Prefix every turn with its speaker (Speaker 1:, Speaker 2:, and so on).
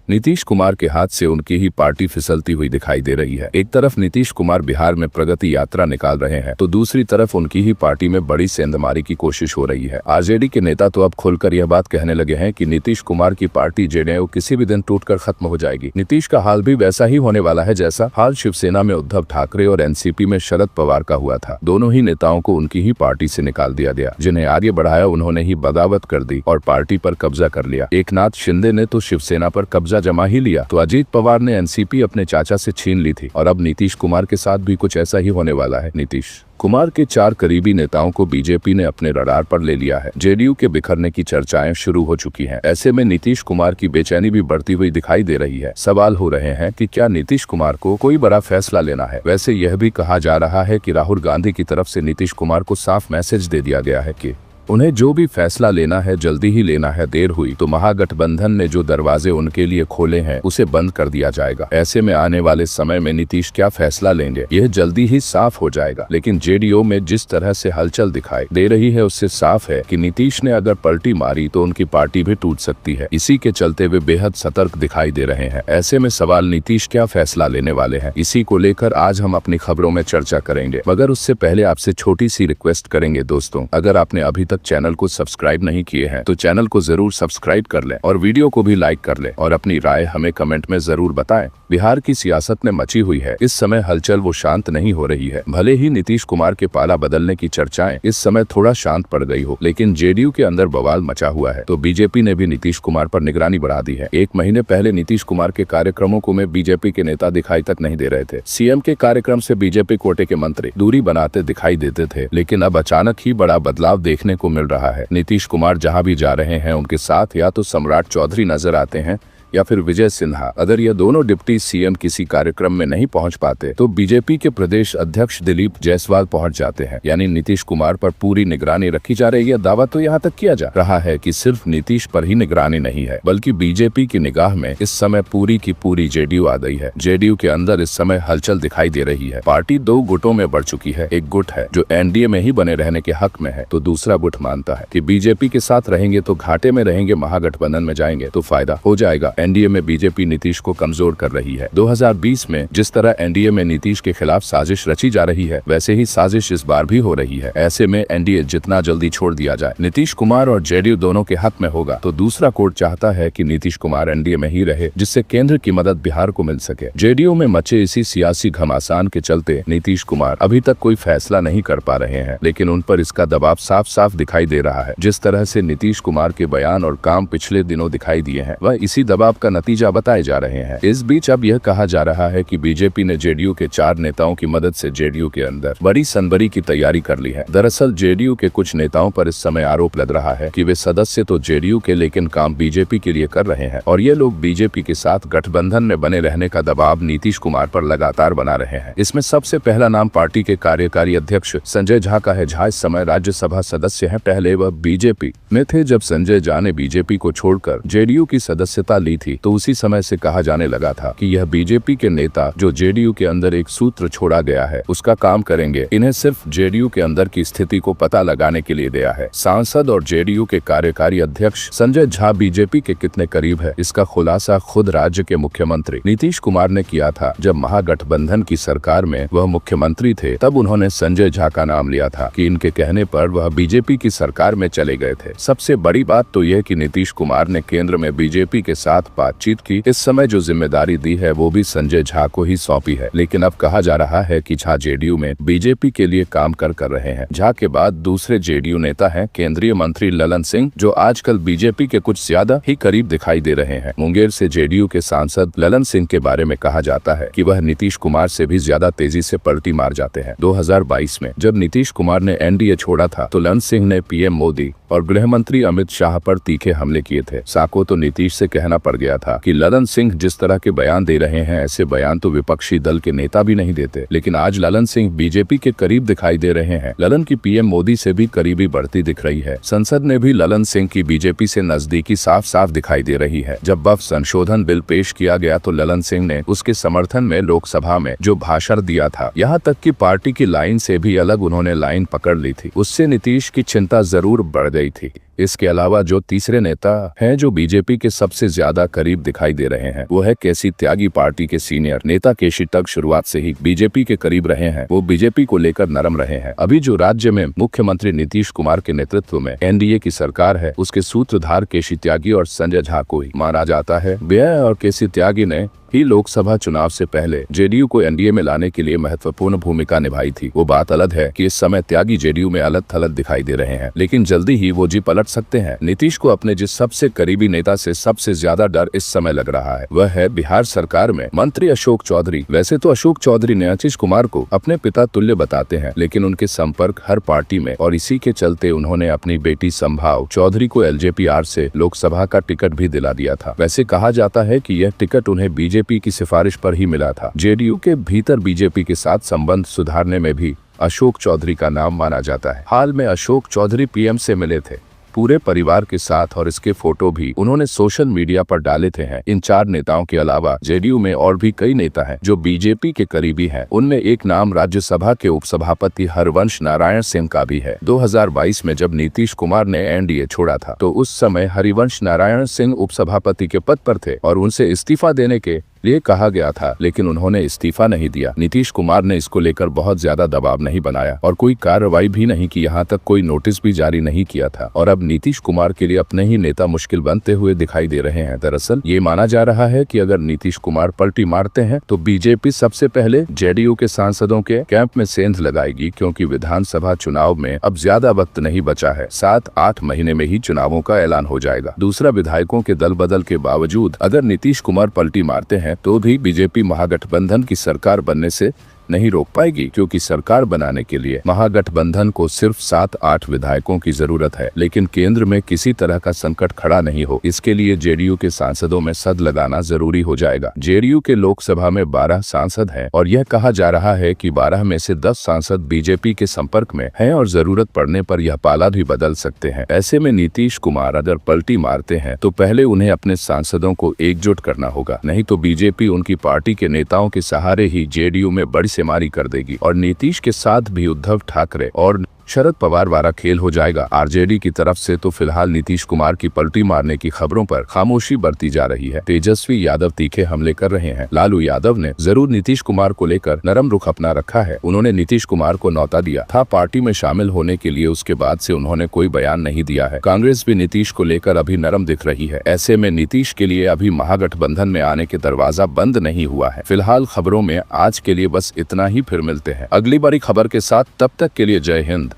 Speaker 1: नीतीश कुमार के हाथ से उनकी ही पार्टी फिसलती हुई दिखाई दे रही है। एक तरफ नीतीश कुमार बिहार में प्रगति यात्रा निकाल रहे हैं तो दूसरी तरफ उनकी ही पार्टी में बड़ी सेंधमारी की कोशिश हो रही है। आरजेडी के नेता तो अब खुलकर यह बात कहने लगे हैं कि नीतीश कुमार की पार्टी जेडीयू किसी भी दिन टूटकर खत्म हो जाएगी। नीतीश का हाल भी वैसा ही होने वाला है जैसा हाल शिवसेना में उद्धव ठाकरे और एनसीपी में शरद पवार का हुआ था। दोनों ही नेताओं को उनकी ही पार्टी से निकाल दिया गया। जिन्हें आगे बढ़ाया उन्होंने ही बगावत कर दी और पार्टी पर कब्जा कर लिया। एकनाथ शिंदे ने तो शिवसेना पर कब्जा जमा ही लिया तो अजीत पवार ने एनसीपी अपने चाचा से छीन ली थी और अब नीतीश कुमार के साथ भी कुछ ऐसा ही होने वाला है। नीतीश कुमार के 4 करीबी नेताओं को बीजेपी ने अपने रडार पर ले लिया है। जेडीयू के बिखरने की चर्चाएं शुरू हो चुकी हैं। ऐसे में नीतीश कुमार की बेचैनी भी बढ़ती हुई दिखाई दे रही है। सवाल हो रहे हैं कि क्या नीतीश कुमार को कोई बड़ा फैसला लेना है। वैसे यह भी कहा जा रहा है कि राहुल गांधी की तरफ से नीतीश कुमार को साफ मैसेज दे दिया गया है कि उन्हें जो भी फैसला लेना है जल्दी ही लेना है। देर हुई तो महागठबंधन ने जो दरवाजे उनके लिए खोले हैं उसे बंद कर दिया जाएगा। ऐसे में आने वाले समय में नीतीश क्या फैसला लेंगे यह जल्दी ही साफ हो जाएगा। लेकिन जेडीयू में जिस तरह से हलचल दिखाई दे रही है उससे साफ है कि नीतीश ने अगर पलटी मारी तो उनकी पार्टी भी टूट सकती है। इसी के चलते वे बेहद सतर्क दिखाई दे रहे हैं। ऐसे में सवाल नीतीश क्या फैसला लेने वाले हैं, इसी को लेकर आज हम अपनी खबरों में चर्चा करेंगे। मगर उससे पहले आपसे छोटी सी रिक्वेस्ट करेंगे दोस्तों, अगर आपने अभी चैनल को सब्सक्राइब नहीं किए हैं तो चैनल को जरूर सब्सक्राइब कर लें और वीडियो को भी लाइक कर लें और अपनी राय हमें कमेंट में जरूर बताएं। बिहार की सियासत में मची हुई है इस समय हलचल, वो शांत नहीं हो रही है। भले ही नीतीश कुमार के पाला बदलने की चर्चाएं इस समय थोड़ा शांत पड़ गई हो, लेकिन जेडीयू के अंदर बवाल मचा हुआ है। तो बीजेपी ने भी नीतीश कुमार पर निगरानी बढ़ा दी है। 1 महीने पहले नीतीश कुमार के कार्यक्रमों को में बीजेपी के नेता दिखाई तक नहीं दे रहे थे। सीएम के कार्यक्रम से बीजेपी कोटे के मंत्री दूरी बनाते दिखाई देते थे, लेकिन अब अचानक ही बड़ा बदलाव देखने को मिल रहा है। नीतीश कुमार जहां भी जा रहे हैं उनके साथ या तो सम्राट चौधरी नजर आते हैं या फिर विजय सिन्हा। अगर ये दोनों डिप्टी सीएम किसी कार्यक्रम में नहीं पहुंच पाते तो बीजेपी के प्रदेश अध्यक्ष दिलीप जायसवाल पहुंच जाते हैं। यानी नीतीश कुमार पर पूरी निगरानी रखी जा रही है। दावा तो यहाँ तक किया जा रहा है कि सिर्फ नीतीश पर ही निगरानी नहीं है, बल्कि बीजेपी की निगाह में इस समय पूरी की पूरी जेडीयू आ गई है। जेडीयू के अंदर इस समय हलचल दिखाई दे रही है। पार्टी 2 गुटों में बढ़ चुकी है। एक गुट है जो एनडीए में ही बने रहने के हक में है, तो दूसरा गुट मानता है कि बीजेपी के साथ रहेंगे तो घाटे में रहेंगे, महागठबंधन में जाएंगे तो फायदा हो जाएगा। एनडीए में बीजेपी नीतीश को कमजोर कर रही है। 2020 में जिस तरह एनडीए में नीतीश के खिलाफ साजिश रची जा रही है, वैसे ही साजिश इस बार भी हो रही है। ऐसे में एनडीए जितना जल्दी छोड़ दिया जाए नीतीश कुमार और जेडीयू दोनों के हक में होगा। तो दूसरा कोर्ट चाहता है कि नीतीश कुमार एनडीए में ही रहे, जिससे केंद्र की मदद बिहार को मिल सके। जेडीयू में मचे इसी सियासी घमासान के चलते नीतीश कुमार अभी तक कोई फैसला नहीं कर पा रहे हैं, लेकिन उन पर इसका दबाव साफ साफ दिखाई दे रहा है। जिस तरह से नीतीश कुमार के बयान और काम पिछले दिनों दिखाई दिए हैं, वह इसी दबाव का नतीजा बताए जा रहे हैं। इस बीच अब यह कहा जा रहा है कि बीजेपी ने जेडीयू के 4 नेताओं की मदद से जेडीयू के अंदर बड़ी सनबरी की तैयारी कर ली है। दरअसल जेडीयू के कुछ नेताओं पर इस समय आरोप लग रहा है कि वे सदस्य तो जेडीयू के लेकिन काम बीजेपी के लिए कर रहे हैं और ये लोग बीजेपी के साथ गठबंधन में बने रहने का दबाव नीतीश कुमार पर लगातार बना रहे हैं। इसमें सबसे पहला नाम पार्टी के कार्यकारी अध्यक्ष संजय झा का है। झा इस समय राज्यसभा सदस्य है। पहले वह बीजेपी में थे। जब संजय झा ने बीजेपी को छोड़कर जेडीयू की सदस्यता ली थी तो उसी समय से कहा जाने लगा था कि यह बीजेपी के नेता जो जेडीयू के अंदर एक सूत्र छोड़ा गया है उसका काम करेंगे। इन्हें सिर्फ जेडीयू के अंदर की स्थिति को पता लगाने के लिए दिया है। सांसद और जेडीयू के कार्यकारी अध्यक्ष संजय झा बीजेपी के कितने करीब है, इसका खुलासा खुद राज्य के मुख्यमंत्री नीतीश कुमार ने किया था। जब महागठबंधन की सरकार में वह मुख्यमंत्री थे तब उन्होंने संजय झा का नाम लिया था कि इनके कहने पर वह बीजेपी की सरकार में चले गए थे। सबसे बड़ी बात तो यह कि नीतीश कुमार ने केंद्र में बीजेपी के साथ बातचीत की। इस समय जो जिम्मेदारी दी है वो भी संजय झा को ही सौंपी है, लेकिन अब कहा जा रहा है कि झा जेडीयू में बीजेपी के लिए काम कर रहे हैं। झा के बाद दूसरे जेडीयू नेता हैं केंद्रीय मंत्री ललन सिंह, जो आजकल बीजेपी के कुछ ज्यादा ही करीब दिखाई दे रहे हैं। मुंगेर से जेडीयू के सांसद ललन सिंह के बारे में कहा जाता है कि वह नीतीश कुमार से भी ज्यादा तेजी से पलटी मार जाते हैं। 2022 में जब नीतीश कुमार ने एनडीए छोड़ा था तो ललन सिंह ने पीएम मोदी और गृह मंत्री अमित शाह पर तीखे हमले किए थे। साको तो नीतीश से कहना पड़ गया था कि ललन सिंह जिस तरह के बयान दे रहे हैं ऐसे बयान तो विपक्षी दल के नेता भी नहीं देते। लेकिन आज ललन सिंह बीजेपी के करीब दिखाई दे रहे हैं। ललन की पीएम मोदी से भी करीबी बढ़ती दिख रही है। संसद ने भी ललन सिंह की बीजेपी से नजदीकी साफ साफ दिखाई दे रही है। जब वक्फ संशोधन बिल पेश किया गया तो ललन सिंह ने उसके समर्थन में लोकसभा में जो भाषण दिया था, यहाँ तक कि पार्टी की लाइन से भी अलग उन्होंने लाइन पकड़ ली थी। उससे नीतीश की चिंता जरूर बढ़ गई थी। इसके अलावा जो तीसरे नेता हैं जो बीजेपी के सबसे ज्यादा करीब दिखाई दे रहे हैं वो है केसी त्यागी। पार्टी के सीनियर नेता केसी त्यागी शुरुआत से ही बीजेपी के करीब रहे हैं। वो बीजेपी को लेकर नरम रहे हैं। अभी जो राज्य में मुख्यमंत्री नीतीश कुमार के नेतृत्व में एनडीए की सरकार है उसके सूत्रधार केसी त्यागी और संजय झा को ही माना जाता है। व्यय और केसी त्यागी ने ही लोकसभा चुनाव से पहले जेडीयू को एनडीए में लाने के लिए महत्वपूर्ण भूमिका निभाई थी। वो बात अलग है कि इस समय त्यागी जेडीयू में अलग थलग दिखाई दे रहे हैं, लेकिन जल्दी ही वो जी पलट सकते हैं। नीतीश को अपने जिस सबसे करीबी नेता से सबसे ज्यादा डर इस समय लग रहा है वह है बिहार सरकार में मंत्री अशोक चौधरी। वैसे तो अशोक चौधरी नीतीश कुमार को अपने पिता तुल्य बताते हैं, लेकिन उनके संपर्क हर पार्टी में और इसी के चलते उन्होंने अपनी बेटी संभाव चौधरी को एलजेपीआर से लोकसभा का टिकट भी दिला दिया था। वैसे कहा जाता है कि यह टिकट उन्हें बीजेपी की सिफारिश पर ही मिला था। जेडीयू के भीतर बीजेपी के साथ संबंध सुधारने में भी अशोक चौधरी का नाम माना जाता है। हाल में अशोक चौधरी पीएम से मिले थे पूरे परिवार के साथ और इसके फोटो भी उन्होंने सोशल मीडिया पर डाले थे। इन 4 नेताओं के अलावा जेडीयू में और भी कई नेता हैं जो बीजेपी के करीबी हैं। उनमें एक नाम राज्यसभा के उपसभापति हरिवंश नारायण सिंह का भी है। 2022 में जब नीतीश कुमार ने एनडीए छोड़ा था तो उस समय हरिवंश नारायण सिंह उपसभापति के पद पर थे और उनसे इस्तीफा देने के लिए कहा गया था, लेकिन उन्होंने इस्तीफा नहीं दिया। नीतीश कुमार ने इसको लेकर बहुत ज्यादा दबाव नहीं बनाया और कोई कार्रवाई भी नहीं की, यहाँ तक कोई नोटिस भी जारी नहीं किया था। और अब नीतीश कुमार के लिए अपने ही नेता मुश्किल बनते हुए दिखाई दे रहे हैं। दरअसल ये माना जा रहा है कि अगर नीतीश कुमार पलटी मारते हैं तो बीजेपी सबसे पहले जेडीयू के सांसदों के कैंप में सेंध लगाएगी, क्योंकि विधानसभा चुनाव में अब ज्यादा वक्त नहीं बचा है। 7-8 महीने में ही चुनावों का ऐलान हो जाएगा। दूसरा, विधायकों के दल बदल के बावजूद अगर नीतीश कुमार पलटी मारते हैं तो भी बीजेपी महागठबंधन की सरकार बनने से नहीं रोक पाएगी, क्योंकि सरकार बनाने के लिए महागठबंधन को सिर्फ 7-8 विधायकों की जरूरत है, लेकिन केंद्र में किसी तरह का संकट खड़ा नहीं हो इसके लिए जेडीयू के सांसदों में सद लगाना जरूरी हो जाएगा। जेडीयू के लोकसभा में 12 सांसद हैं और यह कहा जा रहा है कि 12 में से 10 सांसद बीजेपी के संपर्क में हैं और जरूरत पड़ने पर यह पाला भी बदल सकते हैं। ऐसे में नीतीश कुमार अगर पलटी मारते हैं तो पहले उन्हें अपने सांसदों को एकजुट करना होगा, नहीं तो बीजेपी उनकी पार्टी के नेताओं के सहारे ही जेडीयू में बड़ी सेमारी कर देगी और नीतीश के साथ भी उद्धव ठाकरे और शरद पवार वाला खेल हो जाएगा। आरजेडी की तरफ से तो फिलहाल नीतीश कुमार की पलटी मारने की खबरों पर खामोशी बरती जा रही है। तेजस्वी यादव तीखे हमले कर रहे हैं। लालू यादव ने जरूर नीतीश कुमार को लेकर नरम रुख अपना रखा है। उन्होंने नीतीश कुमार को न्योता दिया था पार्टी में शामिल होने के लिए, उसके बाद से उन्होंने कोई बयान नहीं दिया है। कांग्रेस भी नीतीश को लेकर अभी नरम दिख रही है। ऐसे में नीतीश के लिए अभी महागठबंधन में आने के दरवाजा बंद नहीं हुआ है। फिलहाल खबरों में आज के लिए बस इतना ही, फिर मिलते हैं अगली बड़ी खबर के साथ। तब तक के लिए जय हिंद।